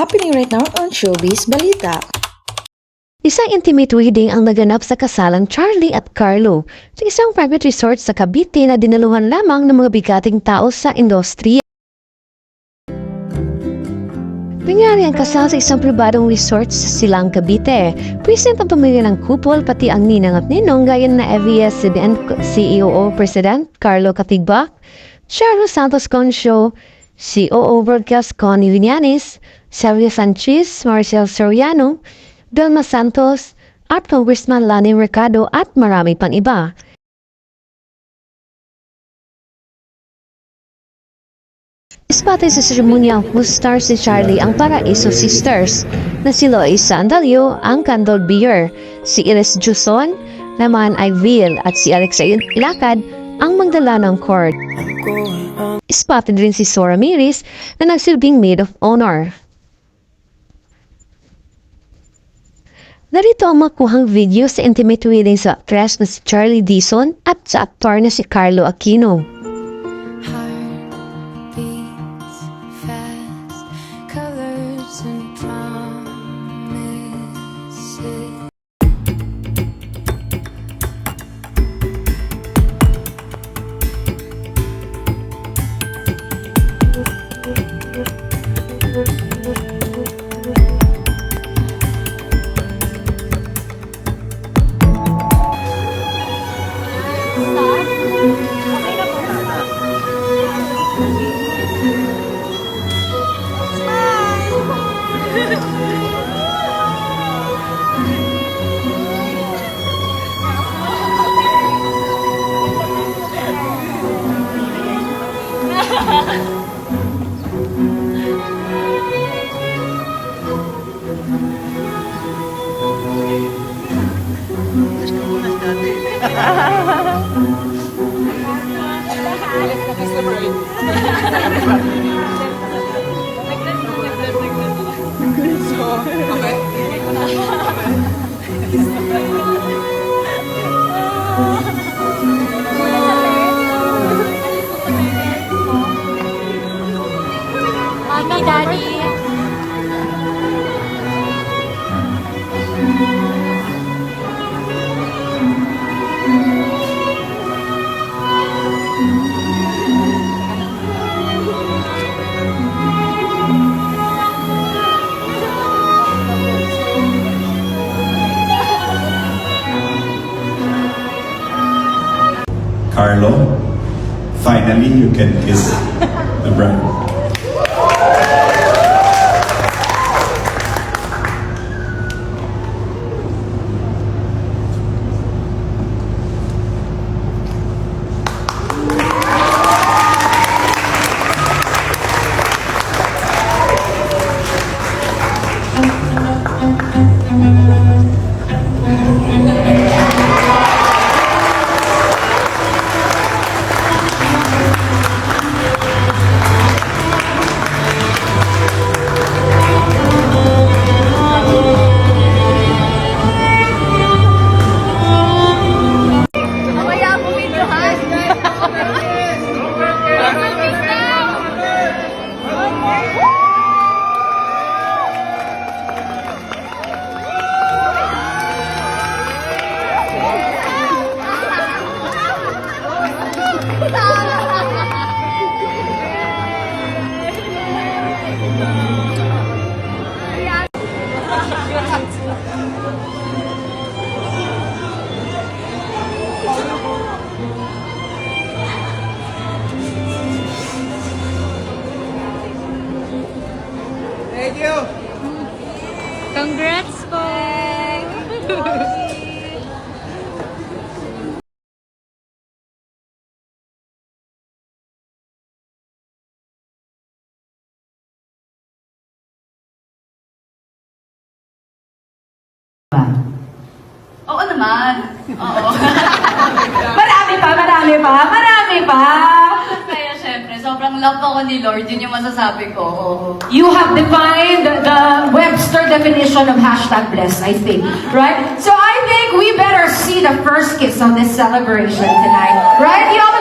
Happening right now on Showbiz Balita. Isang intimate wedding ang naganap sa kasalang Charlie at Carlo sa isang private resort sa Cavite na dinaluhan lamang ng mga bigating tao sa industriya. Nangyari ang kasal sa isang pribadong resort sa Silang, Cavite. Present ang pamilya ng couple pati ang ninang at ninong gaya na ABS-CBN CEO President Carlo Katigbak, Sharon Santos Concho, COO Broadcast Connie Villanes, Celia Sanchez, Marcel Soriano, Delma Santos, at Congressman Lani Mercado at marami pang iba. Ispatay sa seremonya ang co-star si Charlie ang Paraiso Sisters na si Lois Sandalio ang Candle Beer, si Iris Juson naman ay Vil at si Alexa Ilacad ang magdala ng cord. Ispatay din si Sora Miris na nagsilbing maid of honor. Narito ang makuhang video sa intimate wedding sa actress na si Charlie Dizon at sa aktor na si Carlo Aquino. Mommy, Daddy. Carlo, finally you can kiss the bride. Thank you. Congrats po! Oo naman. Oo. Marami pa. Kaya syempre, sobrang love ako ni Lord. Yun yung masasabi ko. Oo. You have defined the Webster definition of #blessed, I think. Right? So I think we better see the first kiss on this celebration tonight. Right? You all